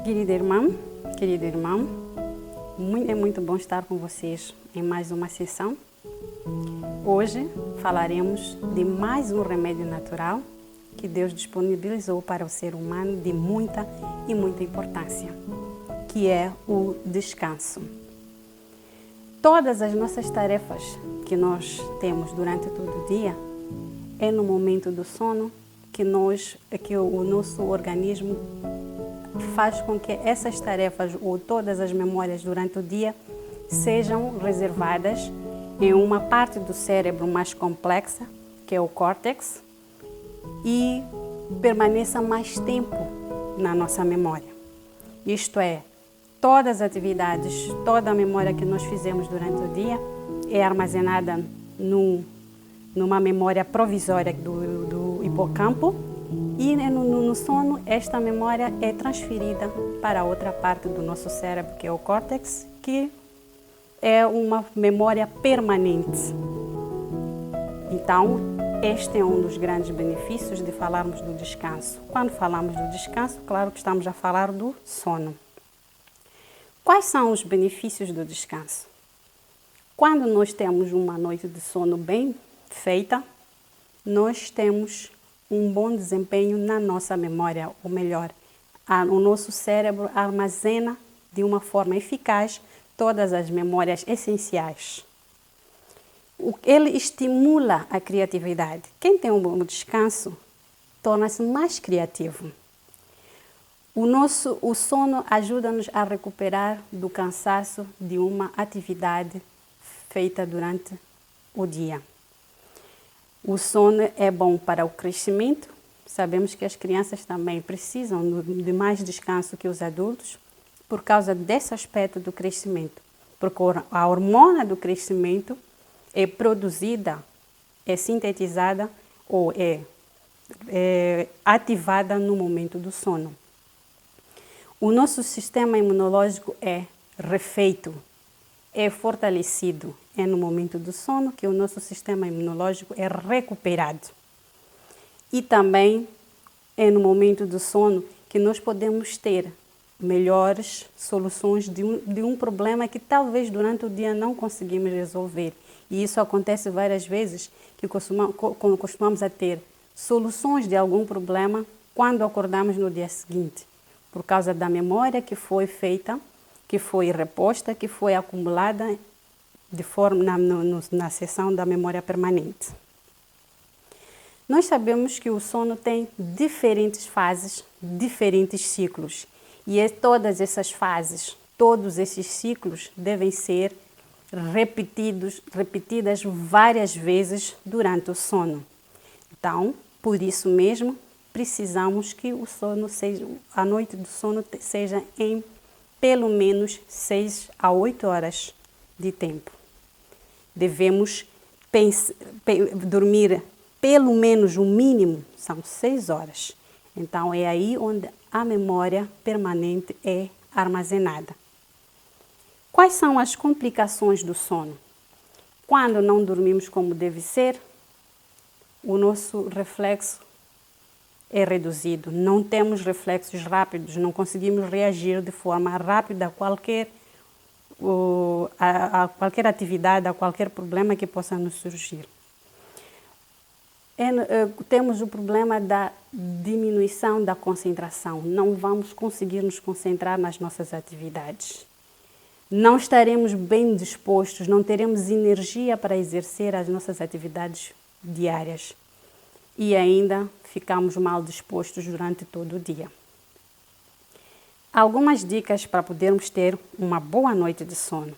Querido irmão, é muito bom estar com vocês em mais uma sessão. Hoje falaremos de mais um remédio natural que Deus disponibilizou para o ser humano de muita e muita importância, que é o descanso. Todas as nossas tarefas que nós temos durante todo o dia, é no momento do sono que o nosso organismo faz com que essas tarefas ou todas as memórias durante o dia sejam reservadas em uma parte do cérebro mais complexa, que é o córtex, e permaneça mais tempo na nossa memória. Isto é, todas as atividades, toda a memória que nós fizemos durante o dia é armazenada numa memória provisória do hipocampo, e no sono esta memória é transferida para outra parte do nosso cérebro, que é o córtex, que é uma memória permanente. Então, este é um dos grandes benefícios de falarmos do descanso. Quando falamos do descanso, claro que estamos a falar do sono. Quais são os benefícios do descanso? Quando nós temos uma noite de sono bem feita, nós temos um bom desempenho na nossa memória, ou melhor, o nosso cérebro armazena de uma forma eficaz todas as memórias essenciais. Ele estimula a criatividade. Quem tem um bom descanso torna-se mais criativo. O sono ajuda-nos a recuperar do cansaço de uma atividade feita durante o dia. O sono é bom para o crescimento. Sabemos que as crianças também precisam de mais descanso que os adultos por causa desse aspecto do crescimento. Porque a hormona do crescimento é produzida, é sintetizada ou é ativada no momento do sono. O nosso sistema imunológico é refeito, é fortalecido. É no momento do sono que o nosso sistema imunológico é recuperado. E também é no momento do sono que nós podemos ter melhores soluções de um problema que talvez durante o dia não conseguimos resolver. E isso acontece várias vezes, que costumamos a ter soluções de algum problema quando acordamos no dia seguinte, por causa da memória que foi feita, que foi reposta, que foi acumulada de forma na seção da memória permanente. Nós sabemos que o sono tem diferentes fases, diferentes ciclos. E todas essas fases, todos esses ciclos devem ser repetidas várias vezes durante o sono. Então, por isso mesmo, precisamos que a noite do sono seja em pelo menos 6 a 8 horas de tempo. Devemos dormir pelo menos o mínimo, são 6 horas. Então, é aí onde a memória permanente é armazenada. Quais são as complicações do sono? Quando não dormimos como deve ser, o nosso reflexo é reduzido. Não temos reflexos rápidos, não conseguimos reagir de forma rápida a qualquer atividade, a qualquer problema que possa nos surgir. Temos o problema da diminuição da concentração. Não vamos conseguir nos concentrar nas nossas atividades. Não estaremos bem dispostos, não teremos energia para exercer as nossas atividades diárias. E ainda ficamos mal dispostos durante todo o dia. Algumas dicas para podermos ter uma boa noite de sono.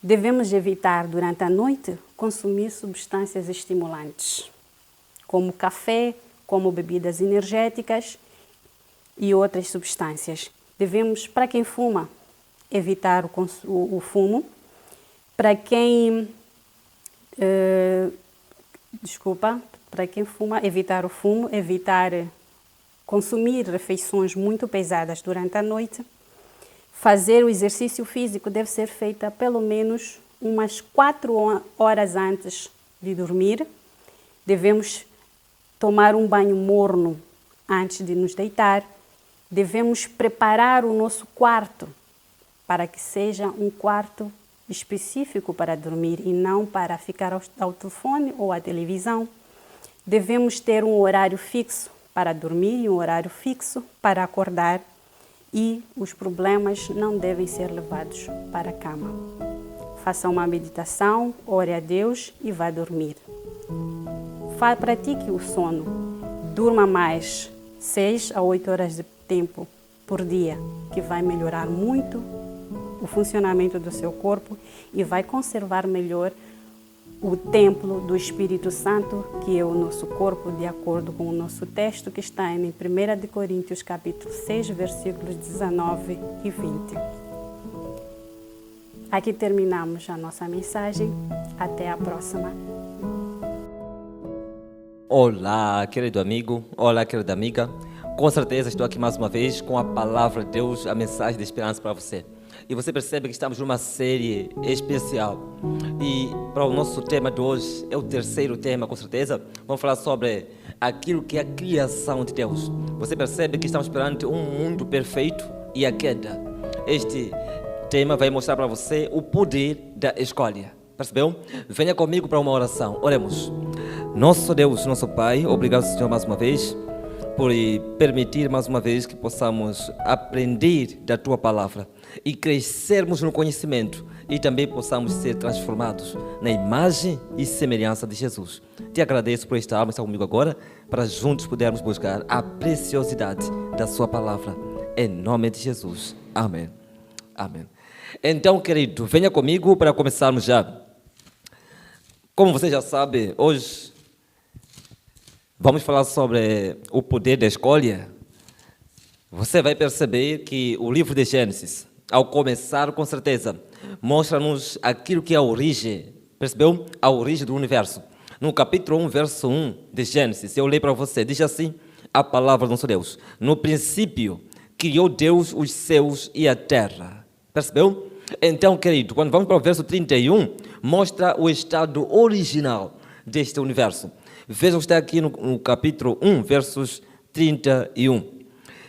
Devemos evitar durante a noite consumir substâncias estimulantes, como café, como bebidas energéticas e outras substâncias. Devemos, para quem fuma, evitar o fumo. Para quem fuma, evitar o fumo, evitar consumir refeições muito pesadas durante a noite. Fazer o exercício físico deve ser feito pelo menos umas 4 horas antes de dormir. Devemos tomar um banho morno antes de nos deitar. Devemos preparar o nosso quarto para que seja um quarto específico para dormir e não para ficar ao telefone ou à televisão. Devemos ter um horário fixo para dormir e um horário fixo para acordar, e os problemas não devem ser levados para a cama. Faça uma meditação, ore a Deus e vá dormir. Pratique o sono. Durma mais 6 a 8 horas de tempo por dia, que vai melhorar muito o funcionamento do seu corpo e vai conservar melhor o templo do Espírito Santo, que é o nosso corpo, de acordo com o nosso texto que está em 1 Coríntios capítulo 6, versículos 19 e 20. Aqui terminamos a nossa mensagem. Até a próxima. Olá, querido amigo. Olá, querida amiga. Com certeza estou aqui mais uma vez com a palavra de Deus, a mensagem de esperança para você. E você percebe que estamos numa série especial. E para o nosso tema de hoje, é o terceiro tema, com certeza. Vamos falar sobre aquilo que é a criação de Deus. Você percebe que estamos perante um mundo perfeito e a queda. Este tema vai mostrar para você o poder da escolha. Percebeu? Venha comigo para uma oração. Oremos. Nosso Deus, nosso Pai, obrigado, Senhor, mais uma vez, por permitir mais uma vez que possamos aprender da Tua Palavra e crescermos no conhecimento e também possamos ser transformados na imagem e semelhança de Jesus. Te agradeço por estar comigo agora, para juntos pudermos buscar a preciosidade da Sua Palavra. Em nome de Jesus. Amém. Amém. Então, querido, venha comigo para começarmos já. Como você já sabe, hoje vamos falar sobre o poder da escolha. Você vai perceber que o livro de Gênesis, ao começar, com certeza, mostra-nos aquilo que é a origem, percebeu? A origem do universo. No capítulo 1, verso 1 de Gênesis, eu leio para você, diz assim a palavra do nosso Deus: no princípio, criou Deus os céus e a terra. Percebeu? Então, querido, quando vamos para o verso 31, mostra o estado original deste universo. Vejam que está aqui no capítulo 1, versos 31.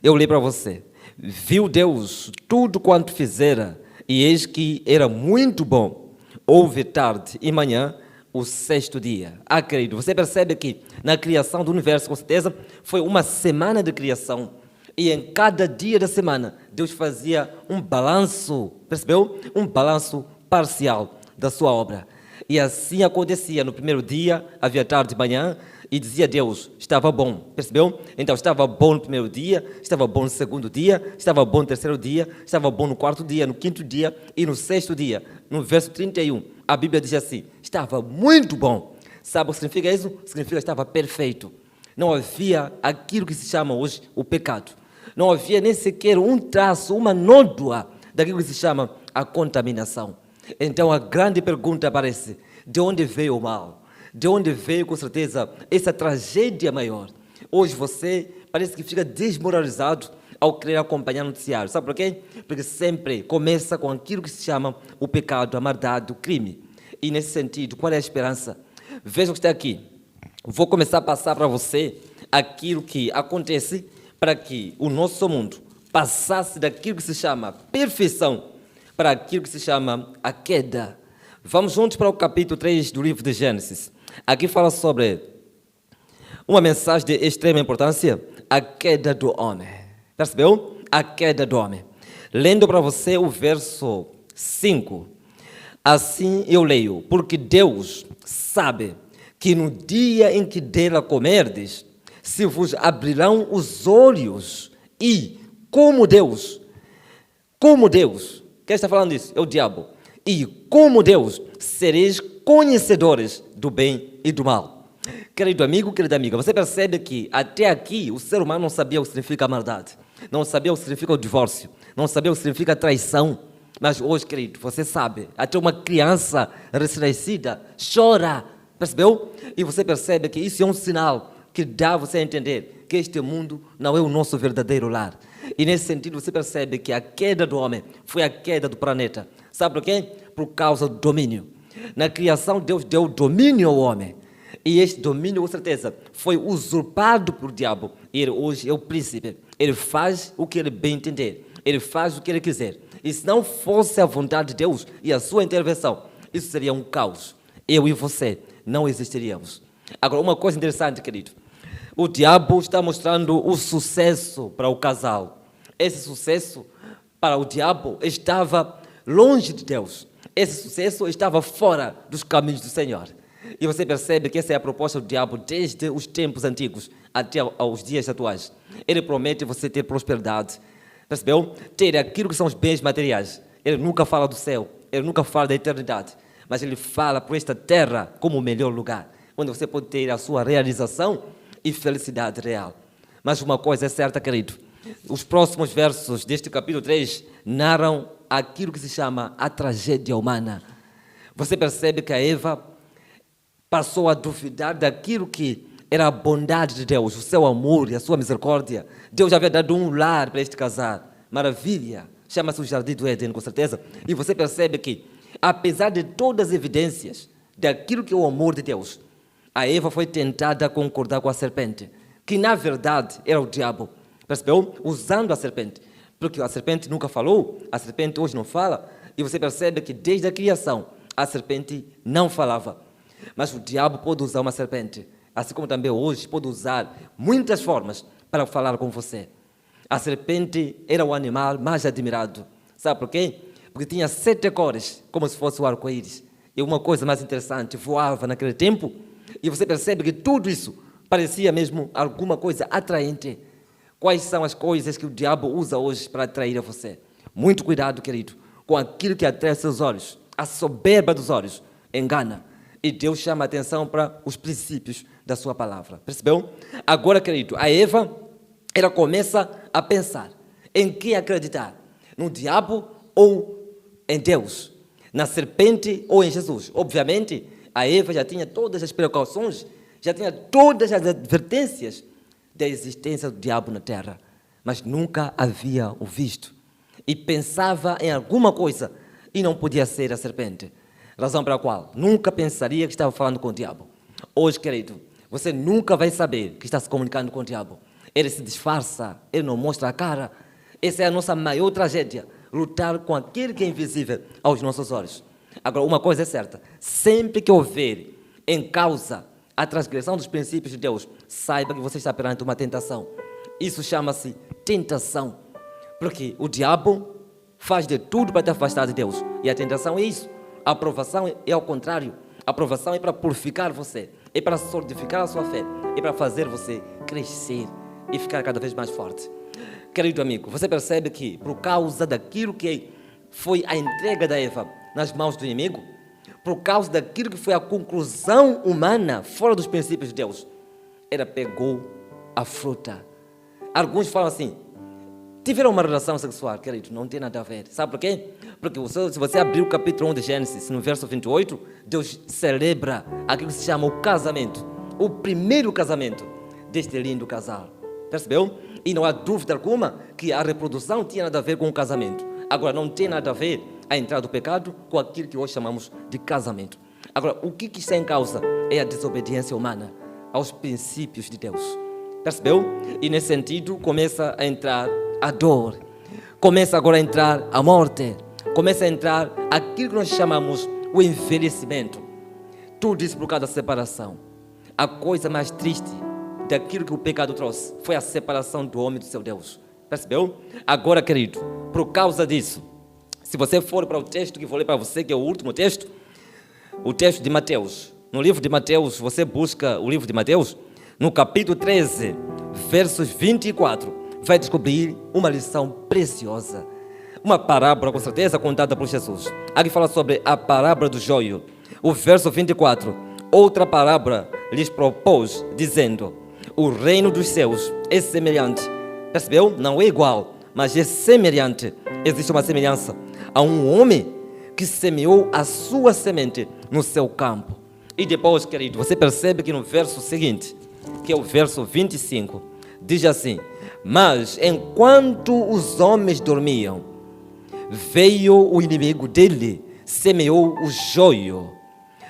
Eu leio para você. Viu Deus tudo quanto fizera, e eis que era muito bom. Houve tarde e manhã, o sexto dia. Querido, você percebe que na criação do universo, com certeza, foi uma semana de criação. E em cada dia da semana, Deus fazia um balanço, percebeu? Um balanço parcial da sua obra. E assim acontecia. No primeiro dia, havia tarde e manhã, e dizia Deus, estava bom, percebeu? Então estava bom no primeiro dia, estava bom no segundo dia, estava bom no terceiro dia, estava bom no quarto dia, no quinto dia e no sexto dia. No verso 31, a Bíblia diz assim, estava muito bom. Sabe o que significa isso? Significa que estava perfeito. Não havia aquilo que se chama hoje o pecado. Não havia nem sequer um traço, uma nódoa daquilo que se chama a contaminação. Então a grande pergunta aparece, de onde veio o mal? De onde veio, com certeza, essa tragédia maior? Hoje você parece que fica desmoralizado ao querer acompanhar o noticiário. Sabe por quê? Porque sempre começa com aquilo que se chama o pecado, a maldade, o crime. E nesse sentido, qual é a esperança? Veja o que está aqui. Vou começar a passar para você aquilo que acontece para que o nosso mundo passasse daquilo que se chama perfeição para aquilo que se chama a queda. Vamos juntos para o capítulo 3 do livro de Gênesis. Aqui fala sobre uma mensagem de extrema importância, a queda do homem. Percebeu? A queda do homem. Lendo para você o verso 5. Assim eu leio, porque Deus sabe que no dia em que dela comerdes, se vos abrirão os olhos e, como Deus, quem está falando isso? É o diabo. E, como Deus, sereis conhecedores do bem e do mal. Querido amigo, querida amiga, você percebe que até aqui o ser humano não sabia o que significa a maldade, não sabia o que significa o divórcio, não sabia o que significa a traição. Mas hoje, querido, você sabe, até uma criança recém-nascida chora, percebeu? E você percebe que isso é um sinal que dá você a entender que este mundo não é o nosso verdadeiro lar. E nesse sentido você percebe que a queda do homem foi a queda do planeta. Sabe por quê? por causa do domínio. Na criação, Deus deu domínio ao homem. E este domínio, com certeza, foi usurpado por diabo. Ele hoje é o príncipe. Ele faz o que ele bem entender. Ele faz o que ele quiser. E se não fosse a vontade de Deus e a sua intervenção, isso seria um caos. Eu e você não existiríamos. Agora, uma coisa interessante, querido. O diabo está mostrando o sucesso para o casal. Esse sucesso para o diabo estava longe de Deus. Esse sucesso estava fora dos caminhos do Senhor. E você percebe que essa é a proposta do diabo desde os tempos antigos até aos dias atuais. Ele promete você ter prosperidade. Percebeu? Ter aquilo que são os bens materiais. Ele nunca fala do céu. Ele nunca fala da eternidade. Mas ele fala por esta terra como o melhor lugar, onde você pode ter a sua realização e felicidade real. Mas uma coisa é certa, querido. Os próximos versos deste capítulo 3 narram aquilo que se chama a tragédia humana. Você percebe que a Eva passou a duvidar daquilo que era a bondade de Deus, o seu amor e a sua misericórdia. Deus havia dado um lar para este casal. Maravilha. Chama-se o Jardim do Éden, com certeza. E você percebe que, apesar de todas as evidências daquilo que é o amor de Deus, a Eva foi tentada a concordar com a serpente, que na verdade era o diabo. Percebeu? Usando a serpente. Porque a serpente nunca falou, a serpente hoje não fala, e você percebe que desde a criação a serpente não falava. Mas o diabo pode usar uma serpente, assim como também hoje pode usar muitas formas para falar com você. A serpente era o animal mais admirado. Sabe por quê? Porque tinha 7 cores, como se fosse o arco-íris. E uma coisa mais interessante, voava naquele tempo, e você percebe que tudo isso parecia mesmo alguma coisa atraente. Quais são as coisas que o diabo usa hoje para atrair a você? Muito cuidado, querido, com aquilo que atrai seus olhos. A soberba dos olhos engana. E Deus chama a atenção para os princípios da sua palavra. Percebeu? Agora, querido, a Eva, ela começa a pensar em que acreditar. No diabo ou em Deus? Na serpente ou em Jesus? Obviamente, a Eva já tinha todas as precauções, já tinha todas as advertências da existência do diabo na terra, mas nunca havia o visto. E pensava em alguma coisa e não podia ser a serpente. Razão pela qual nunca pensaria que estava falando com o diabo. Hoje, querido, você nunca vai saber que está se comunicando com o diabo. Ele se disfarça, ele não mostra a cara. Essa é a nossa maior tragédia, lutar com aquele que é invisível aos nossos olhos. Agora, uma coisa é certa, sempre que houver em causa a transgressão dos princípios de Deus, saiba que você está perante uma tentação. Isso chama-se tentação, porque o diabo faz de tudo para te afastar de Deus, e a tentação é isso. A aprovação é ao contrário. A aprovação é para purificar você, é para solidificar a sua fé, é para fazer você crescer e ficar cada vez mais forte. Querido amigo, você percebe que por causa daquilo que foi a entrega da Eva nas mãos do inimigo, por causa daquilo que foi a conclusão humana fora dos princípios de Deus, ela pegou a fruta. Alguns falam assim, tiveram uma relação sexual, querido, não tem nada a ver. Sabe por quê? Porque se você abrir o capítulo 1 de Gênesis, no verso 28, Deus celebra aquilo que se chama o casamento, o primeiro casamento deste lindo casal. Percebeu? E não há dúvida alguma que a reprodução tinha nada a ver com o casamento. Agora, não tem nada a ver a entrada do pecado com aquilo que hoje chamamos de casamento. Agora, o que está em causa é a desobediência humana aos princípios de Deus. Percebeu? E nesse sentido começa a entrar a dor, começa agora a entrar a morte, começa a entrar aquilo que nós chamamos o envelhecimento. Tudo isso por causa da separação. A coisa mais triste daquilo que o pecado trouxe foi a separação do homem do seu Deus. Percebeu? Agora, querido, por causa disso, se você for para o texto que vou ler para você, que é o último texto, o texto de Mateus. No livro de Mateus, você busca o livro de Mateus, no capítulo 13, versos 24, vai descobrir uma lição preciosa. Uma parábola, com certeza, contada por Jesus. Aqui fala sobre a parábola do joio. O verso 24, outra parábola lhes propôs, dizendo: o reino dos céus é semelhante. Percebeu? Não é igual, mas é semelhante. Existe uma semelhança a um homem que semeou a sua semente no seu campo. E depois, querido, você percebe que no verso seguinte, que é o verso 25, diz assim: mas enquanto os homens dormiam, veio o inimigo dele, semeou o joio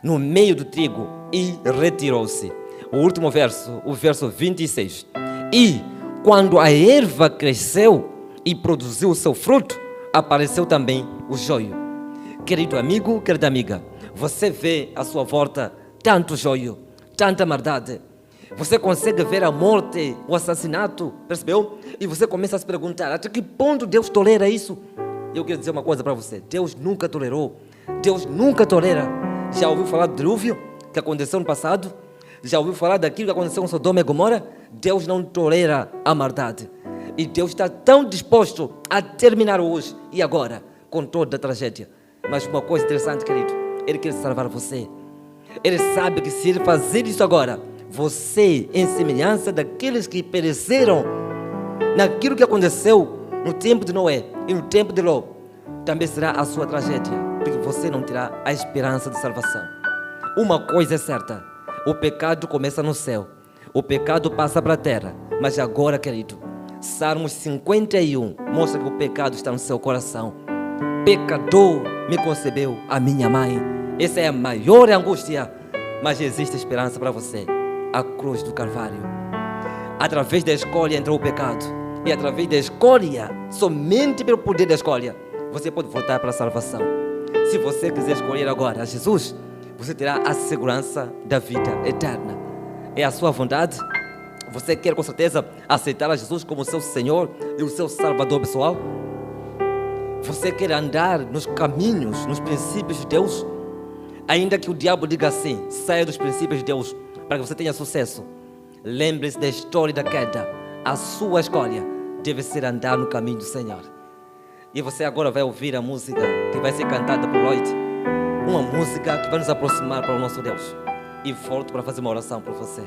no meio do trigo e retirou-se. O último verso, o verso 26. E quando a erva cresceu e produziu o seu fruto, apareceu também o joio. Querido amigo, querida amiga, você vê à sua volta tanto joio, tanta maldade. Você consegue ver a morte, o assassinato, percebeu? E você começa a se perguntar, até que ponto Deus tolera isso? Eu quero dizer uma coisa para você, Deus nunca tolerou, Deus nunca tolera. Já ouviu falar do dilúvio que aconteceu no passado? Já ouviu falar daquilo que aconteceu em Sodoma e Gomorra? Deus não tolera a maldade. E Deus está tão disposto a terminar hoje e agora com toda a tragédia. Mas uma coisa interessante, querido, Ele quer salvar você. Ele sabe que se Ele fazer isso agora, você, em semelhança daqueles que pereceram naquilo que aconteceu no tempo de Noé e no tempo de Ló, também será a sua tragédia, porque você não terá a esperança de salvação. Uma coisa é certa, o pecado começa no céu, o pecado passa para a terra, mas agora, querido, Salmos 51 mostra que o pecado está no seu coração. Pecador me concebeu a minha mãe. Essa é a maior angústia, mas existe esperança para você. A cruz do Calvário. Através da escolha entrou o pecado, e através da escolha, somente pelo poder da escolha, você pode voltar para a salvação. Se você quiser escolher agora a Jesus, você terá a segurança da vida eterna. É a sua vontade? Você quer com certeza aceitar a Jesus como seu Senhor e o seu Salvador pessoal? Você quer andar nos caminhos, nos princípios de Deus? Ainda que o diabo diga assim, saia dos princípios de Deus para que você tenha sucesso. Lembre-se da história da queda. A sua escolha deve ser andar no caminho do Senhor. E você agora vai ouvir a música que vai ser cantada por Lloyd. Uma música que vai nos aproximar para o nosso Deus. E volto para fazer uma oração por você.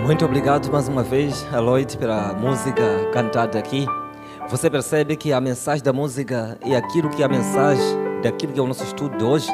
Muito obrigado mais uma vez, Aloyd, pela música cantada aqui. Você percebe que a mensagem da música e aquilo que é a mensagem daquilo que é o nosso estudo de hoje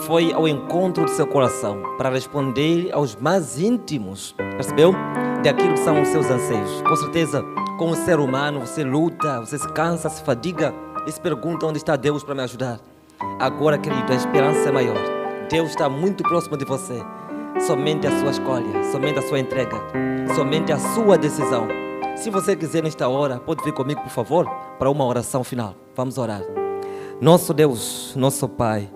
foi ao encontro do seu coração para responder aos mais íntimos, percebeu? Daquilo que são os seus anseios. Com certeza, como ser humano, você luta, você se cansa, se fadiga e se pergunta onde está Deus para me ajudar. Agora, querido, a esperança é maior. Deus está muito próximo de você. Somente a sua escolha, somente a sua entrega, somente a sua decisão. Se você quiser nesta hora, pode vir comigo, por favor, para uma oração final. Vamos orar. Nosso Deus, nosso Pai,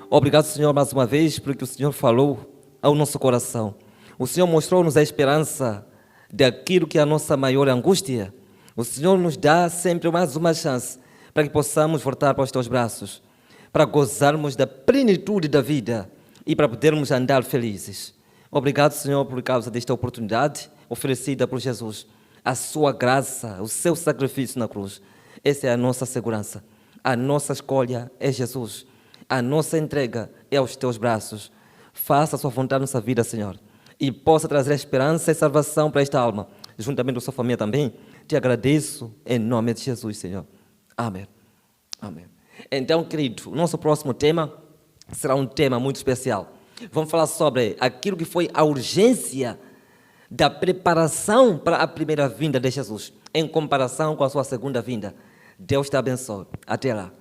obrigado, Senhor, mais uma vez, porque o Senhor falou ao nosso coração. O Senhor mostrou-nos a esperança daquilo que é a nossa maior angústia. O Senhor nos dá sempre mais uma chance para que possamos voltar para os teus braços, para gozarmos da plenitude da vida e para podermos andar felizes. Obrigado, Senhor, por causa desta oportunidade oferecida por Jesus. A sua graça, o seu sacrifício na cruz. Essa é a nossa segurança. A nossa escolha é Jesus. A nossa entrega é aos teus braços. Faça a sua vontade na nossa vida, Senhor, e possa trazer esperança e salvação para esta alma, juntamente com a sua família também. Te agradeço em nome de Jesus, Senhor. Amém. Amém. Então, querido, o nosso próximo tema será um tema muito especial. Vamos falar sobre aquilo que foi a urgência da preparação para a primeira vinda de Jesus, em comparação com a sua segunda vinda. Deus te abençoe. Até lá.